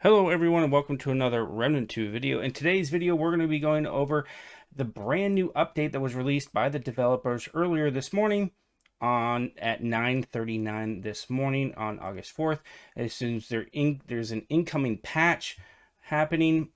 Hello everyone and welcome to another Remnant 2 video. In today's video we're going to be going over the brand new update that was released by the developers earlier this morning at 9:39 this morning on August 4th. As soon as there's an incoming patch happening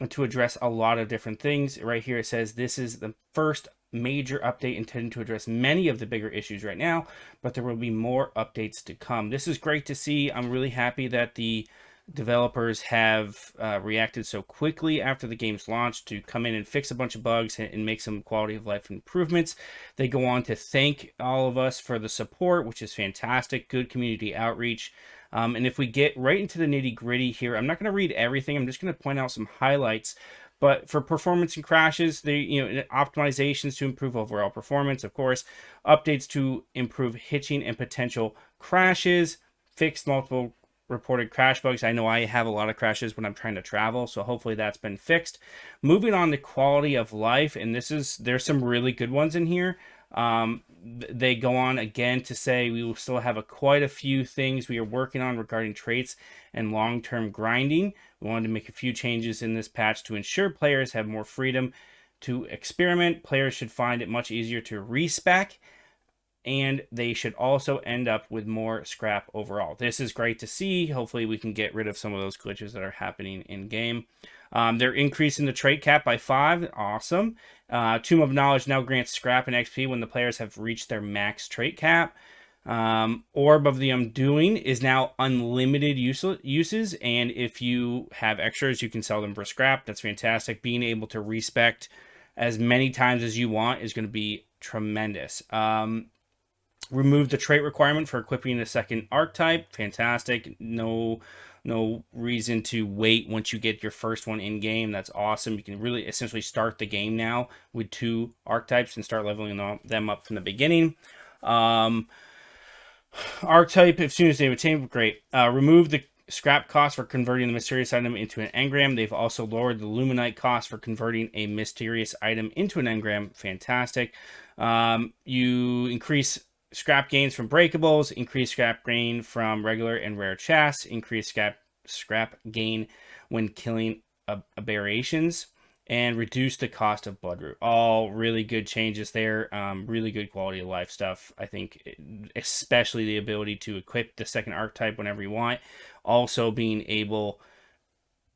to address a lot of different things. Right here it says this is the first major update intended to address many of the bigger issues right now, but there will be more updates to come. This is great to see. I'm really happy that the developers have reacted so quickly after the game's launch to come in and fix a bunch of bugs and make some quality of life improvements. They go on to thank all of us for the support, which is fantastic. Good community outreach. And if we get right into the nitty gritty here, I'm not going to read everything. I'm just going to point out some highlights. But for performance and crashes, optimizations to improve overall performance, of course, updates to improve hitching and potential crashes, fixed multiple reported crash bugs. I know I have a lot of crashes when I'm trying to travel, so hopefully that's been fixed. Moving on to quality of life, and there's some really good ones in here. They go on again to say we will still have quite a few things we are working on regarding traits and long-term grinding. We wanted to make a few changes in this patch to ensure players have more freedom to experiment. Players should find it much easier to respec, and they should also end up with more scrap overall. This is great to see. Hopefully we can get rid of some of those glitches that are happening in game. They're increasing the trait cap by 5. Awesome. Tomb of Knowledge now grants scrap and XP when the players have reached their max trait cap. Orb of the Undoing is now unlimited uses, and if you have extras, you can sell them for scrap. That's fantastic. Being able to respec as many times as you want is going to be tremendous. Remove the trait requirement for equipping a second archetype. Fantastic. No reason to wait once you get your first one in game. That's awesome. You can really essentially start the game now with 2 archetypes and start leveling them up from the beginning. Archetype, as soon as they obtain, great. Remove the scrap cost for converting the mysterious item into an engram. They've also lowered the luminite cost for converting a mysterious item into an engram. Fantastic. You increase scrap gains from breakables, increase scrap gain from regular and rare chests, increase scrap gain when killing aberrations, and reduce the cost of bloodroot. All really good changes there. Really good quality of life stuff. I think especially the ability to equip the second archetype whenever you want. Also being able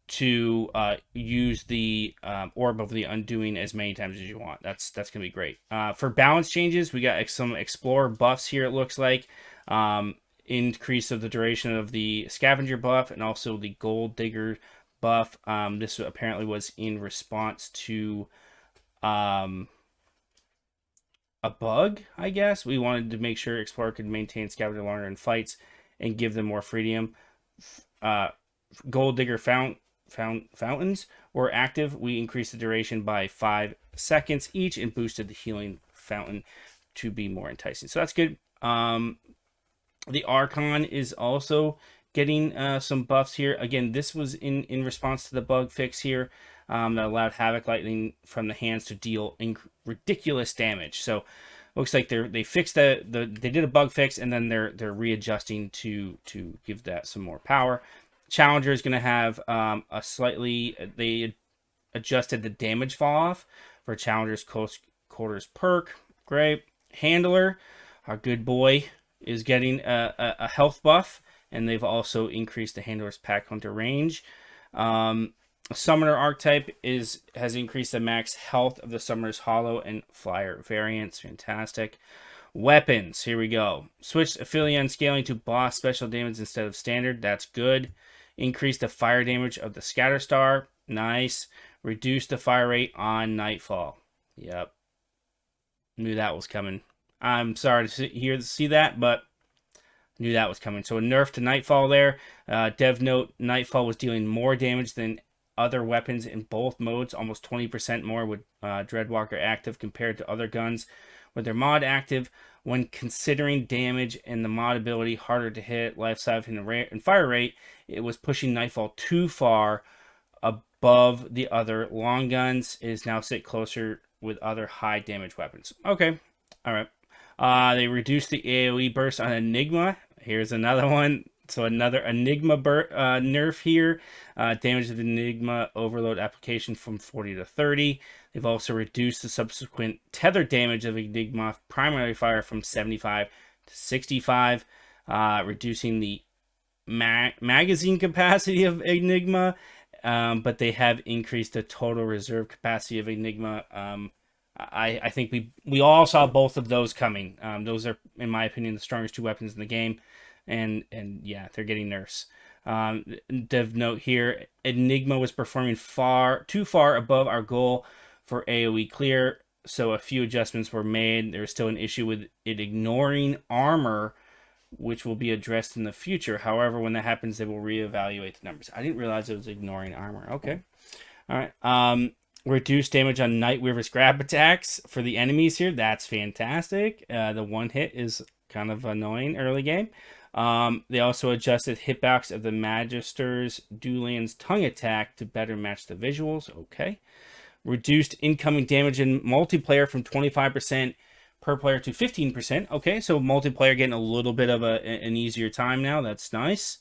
to use the Orb of the Undoing as many times as you want. That's going to be great. For balance changes, we got some Explorer buffs here, it looks like. Increase of the duration of the Scavenger buff and also the Gold Digger buff. This apparently was in response to a bug, I guess. We wanted to make sure Explorer could maintain Scavenger longer in fights and give them more freedom. Gold Digger fountains were active. We increased the duration by 5 seconds each and boosted the healing fountain to be more enticing. So that's good. The Archon is also getting some buffs here. Again, this was in response to the bug fix here that allowed Havoc Lightning from the hands to deal ridiculous damage. So looks like they fixed they did a bug fix, and then they're readjusting to give that some more power. Challenger is going to have they adjusted the damage fall off for Challenger's close quarters perk. Great. Handler, our good boy, is getting a health buff, and they've also increased the Handler's Pack Hunter range. Summoner archetype has increased the max health of the Summoner's Hollow and Flyer variants. Fantastic. Weapons, here we go. Switched Aphelion scaling to boss special damage instead of standard. That's good. Increase the fire damage of the Scatterstar. Nice. Reduce the fire rate on Nightfall. Yep. Knew that was coming. I'm sorry to see that, but knew that was coming. So a nerf to Nightfall there. Dev note, Nightfall was dealing more damage than other weapons in both modes. Almost 20% more with Dreadwalker active compared to other guns with their mod active. When considering damage and the mod ability, harder to hit, life siphon, and fire rate, it was pushing Nightfall too far above the other long guns. It is now sit closer with other high damage weapons. Okay, all right. They reduced the AoE burst on Enigma. Here's another one. So another enigma nerf here. Damage of the enigma overload application from 40 to 30. They've also reduced the subsequent tether damage of enigma primary fire from 75 to 65, reducing the magazine capacity of enigma, but they have increased the total reserve capacity of enigma. I think we all saw both of those coming. Those are, in my opinion, the strongest two weapons in the game, and yeah, they're getting nerfs. Dev note here: Enigma was performing too far above our goal for AOE clear, so a few adjustments were made. There's still an issue with it ignoring armor, which will be addressed in the future. However, when that happens, they will reevaluate the numbers. I didn't realize it was ignoring armor. Okay, all right. Reduce damage on Nightweaver's grab attacks for the enemies here. That's fantastic. The one hit is kind of annoying early game. They also adjusted hitbox of the Magister's Dulan's tongue attack to better match the visuals. Okay. Reduced incoming damage in multiplayer from 25% per player to 15%. Okay, so multiplayer getting a little bit of an easier time now. That's nice.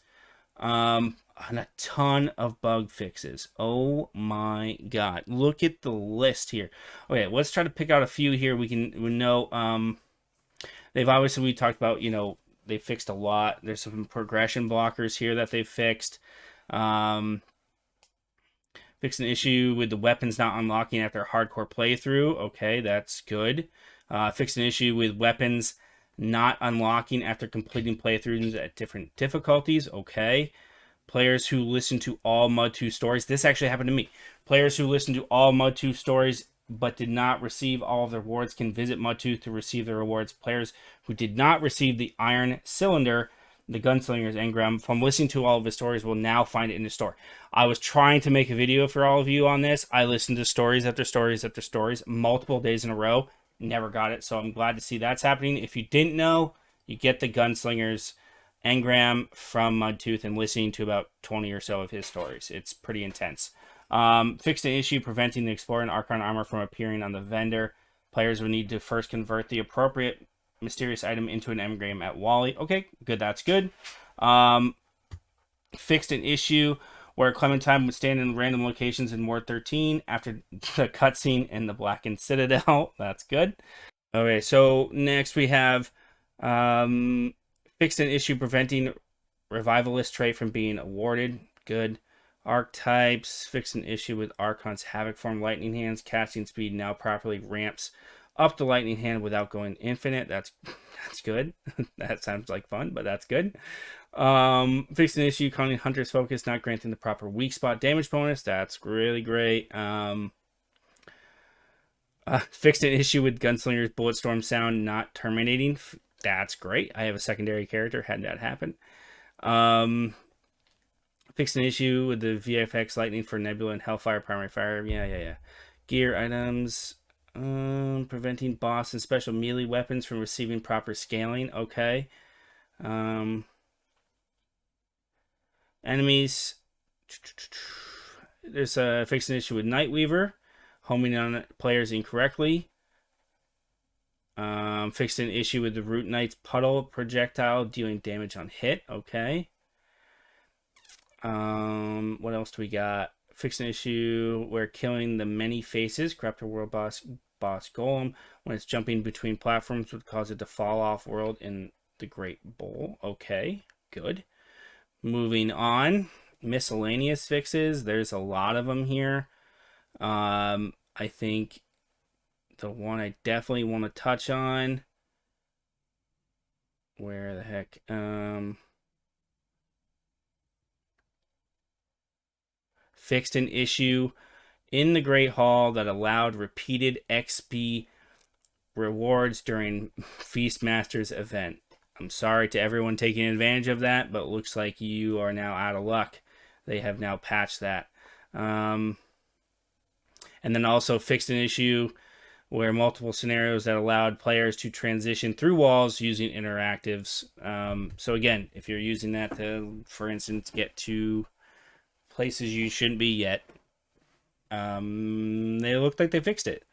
And a ton of bug fixes. Oh my god. Look at the list here. Okay, let's try to pick out a few here. We know they've obviously, we talked about, they fixed a lot. There's some progression blockers here that they've fixed. Fixed an issue with the weapons not unlocking after a hardcore playthrough. Okay, that's good. Fixed an issue with weapons not unlocking after completing playthroughs at different difficulties. Okay. Players who listen to all Mud 2 stories. This actually happened to me. Players who listen to all Mud 2 stories but did not receive all of the rewards can visit Mud 2 to receive the rewards. Players who did not receive the Iron Cylinder, the Gunslinger's engram, from listening to all of his stories will now find it in the store. I was trying to make a video for all of you on this. I listened to stories after stories after stories multiple days in a row. Never got it, so I'm glad to see that's happening. If you didn't know, you get the Gunslinger's engram from Mudtooth and listening to about 20 or so of his stories. It's pretty intense. Fixed an issue preventing the Explorer and Archon armor from appearing on the vendor. Players would need to first convert the appropriate mysterious item into an engram at Wally. Okay, good, that's good. Fixed an issue where Clementine would stand in random locations in Ward 13 after the cutscene in the Blackened Citadel. That's good. Okay, so next we have fixed an issue preventing Revivalist trait from being awarded. Good. Archetypes. Fixed an issue with Archon's Havoc form lightning hands. Casting speed now properly ramps up the lightning hand without going infinite. That's good. That sounds like fun, but that's good. Fixed an issue calling Hunter's focus not granting the proper weak spot damage bonus. That's really great. Fixed an issue with Gunslinger's Bulletstorm sound not terminating. That's great. I have a secondary character, had that happen. Fixed an issue with the VFX lightning for Nebula and Hellfire primary fire. Yeah. Gear items. Preventing boss and special melee weapons from receiving proper scaling. Okay. Enemies. There's a fixed an issue with Nightweaver, homing on players incorrectly. Fixed an issue with the Root Knight's puddle projectile dealing damage on hit. Okay. What else do we got? Fixed an issue where killing the many faces, Corruptor World boss Golem, when it's jumping between platforms would cause it to fall off world in the Great Bowl. Okay, good. Moving on. Miscellaneous fixes. There's a lot of them here. I think the one I definitely want to touch on. Where the heck? Fixed an issue in the Great Hall that allowed repeated XP rewards during Feastmaster's event. I'm sorry to everyone taking advantage of that, but it looks like you are now out of luck. They have now patched that. And then also fixed an issue where multiple scenarios that allowed players to transition through walls using interactives. So again, if you're using that to, for instance, get to places you shouldn't be yet, they look like they fixed it.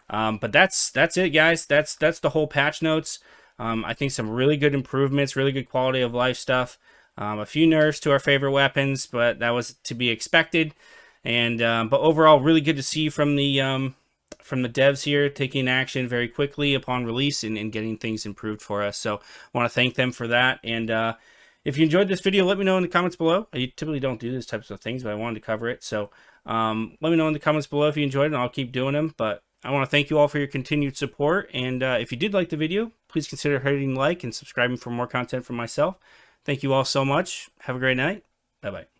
But that's it, guys. That's the whole patch notes. I think some really good improvements, really good quality of life stuff. A few nerfs to our favorite weapons, but that was to be expected. And but overall, really good to see from the devs here taking action very quickly upon release and getting things improved for us. So I want to thank them for that. And if you enjoyed this video, let me know in the comments below. I typically don't do these types of things, but I wanted to cover it. So let me know in the comments below if you enjoyed it, and I'll keep doing them. But I want to thank you all for your continued support. And if you did like the video, please consider hitting like and subscribing for more content from myself. Thank you all so much. Have a great night. Bye-bye.